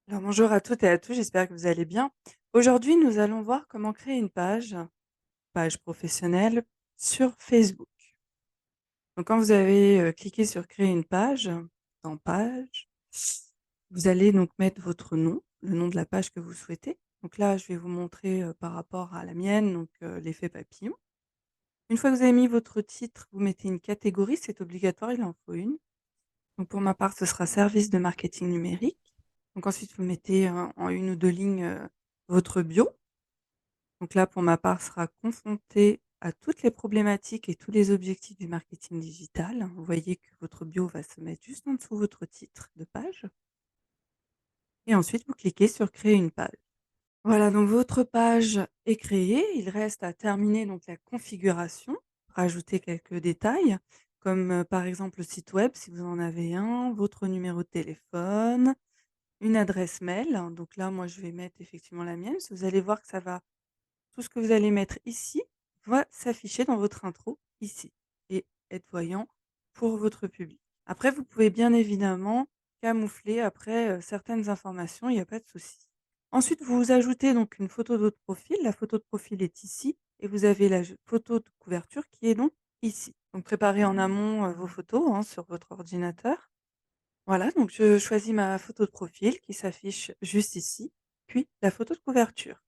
Alors bonjour à toutes et à tous, j'espère que vous allez bien. Aujourd'hui, nous allons voir comment créer une page professionnelle sur Facebook. Donc quand vous avez cliqué sur créer une page, dans page, vous allez donc mettre votre nom, le nom de la page que vous souhaitez. Donc là, je vais vous montrer par rapport à la mienne, donc l'effet papillon. Une fois que vous avez mis votre titre, vous mettez une catégorie, c'est obligatoire, il en faut une. Donc pour ma part, ce sera service de marketing numérique. Donc ensuite, vous mettez en une ou 2 lignes votre bio. Donc là, pour ma part, sera confronté à toutes les problématiques et tous les objectifs du marketing digital. Vous voyez que votre bio va se mettre juste en dessous votre titre de page. Et ensuite, vous cliquez sur créer une page. Voilà, donc votre page est créée. Il reste à terminer donc la configuration, rajouter quelques détails, comme par exemple le site web si vous en avez un, votre numéro de téléphone, une adresse mail. Donc là, moi, je vais mettre effectivement la mienne. Vous allez voir que ça va tout ce que vous allez mettre ici va s'afficher dans votre intro ici et être voyant pour votre public. Après, vous pouvez bien évidemment camoufler après, certaines informations, il n'y a pas de souci. Ensuite, vous ajoutez donc une photo de votre profil. La photo de profil est ici et vous avez la photo de couverture qui est donc ici. Donc préparez en amont, vos photos, hein, sur votre ordinateur. Voilà, donc je choisis ma photo de profil qui s'affiche juste ici, puis la photo de couverture.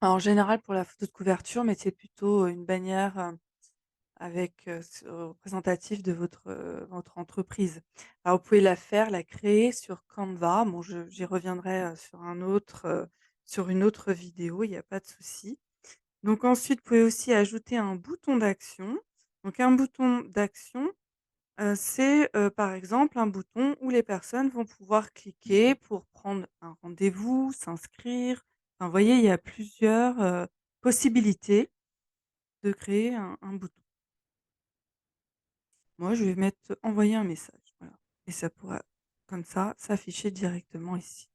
Alors, en général, pour la photo de couverture, mettez plutôt, une bannière, avec, représentatif de votre entreprise. Alors vous pouvez la créer sur Canva. Bon, j'y reviendrai, sur une autre vidéo, il y a pas de souci. Donc ensuite, vous pouvez aussi ajouter un bouton d'action. Donc un bouton d'action, c'est, par exemple, un bouton où les personnes vont pouvoir cliquer pour prendre un rendez-vous, s'inscrire. Enfin, vous voyez, il y a plusieurs, possibilités de créer un bouton. Moi, je vais mettre envoyer un message, voilà, et ça pourra, comme ça, s'afficher directement ici.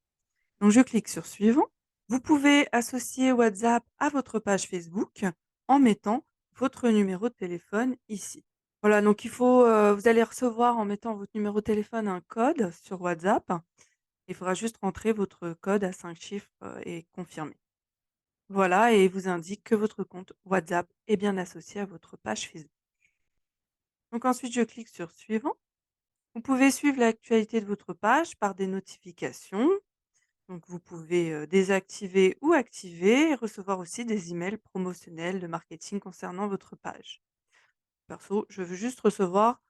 Donc je clique sur suivant. Vous pouvez associer WhatsApp à votre page Facebook en mettant votre numéro de téléphone ici. Voilà, donc vous allez recevoir en mettant votre numéro de téléphone un code sur WhatsApp. Il faudra juste rentrer votre code à 5 chiffres, et confirmer. Voilà, et il vous indique que votre compte WhatsApp est bien associé à votre page Facebook. Donc ensuite, je clique sur suivant. Vous pouvez suivre l'actualité de votre page par des notifications. Donc vous pouvez, désactiver ou activer et recevoir aussi des emails promotionnels de marketing concernant votre page. Perso, je veux juste recevoir,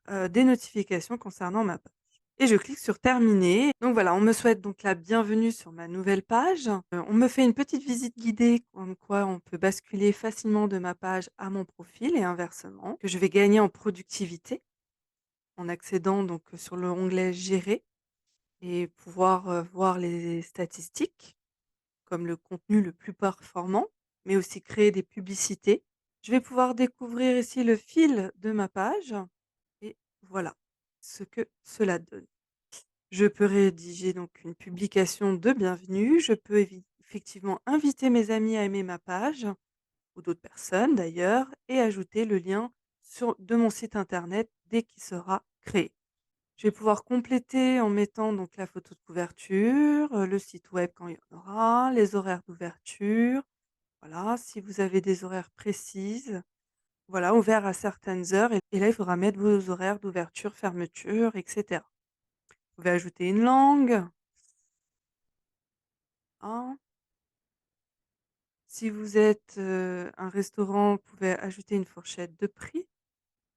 des notifications concernant ma page et je clique sur terminer. Donc voilà, on me souhaite donc la bienvenue sur ma nouvelle page. On me fait une petite visite guidée comme quoi on peut basculer facilement de ma page à mon profil et inversement, que je vais gagner en productivité en accédant donc sur l'onglet gérer et pouvoir, voir les statistiques, comme le contenu le plus performant, mais aussi créer des publicités. Je vais pouvoir découvrir ici le fil de ma page et voilà ce que cela donne. Je peux rédiger donc une publication de bienvenue. Je peux effectivement inviter mes amis à aimer ma page ou d'autres personnes d'ailleurs et ajouter le lien de mon site internet dès qu'il sera créé. Je vais pouvoir compléter en mettant donc la photo de couverture, le site web quand il y en aura, les horaires d'ouverture. Voilà, si vous avez des horaires précises, voilà, ouverts à certaines heures et là, il faudra mettre vos horaires d'ouverture, fermeture et cetera. Vous pouvez ajouter une langue, hein. Si vous êtes, un restaurant, vous pouvez ajouter une fourchette de prix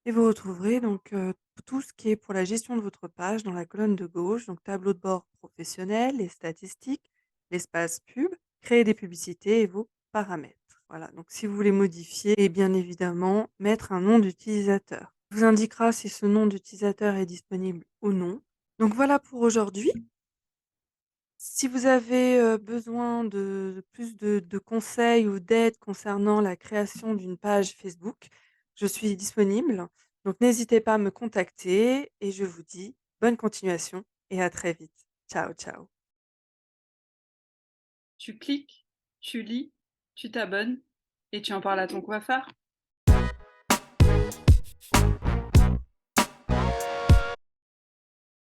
et vous retrouverez donc, tout ce qui est pour la gestion de votre page dans la colonne de gauche, donc tableau de bord professionnel, les statistiques, l'espace pub, créer des publicités et vos paramètres. Voilà, donc si vous voulez modifier et bien évidemment mettre un nom d'utilisateur. Il vous indiquera si ce nom d'utilisateur est disponible ou non. Donc voilà pour aujourd'hui. Si vous avez, besoin de plus de conseils ou d'aide concernant la création d'une page Facebook, je suis disponible, donc n'hésitez pas à me contacter et je vous dis bonne continuation et à très vite. Ciao, ciao. Tu cliques, tu lis, tu t'abonnes et tu en parles à ton coiffeur.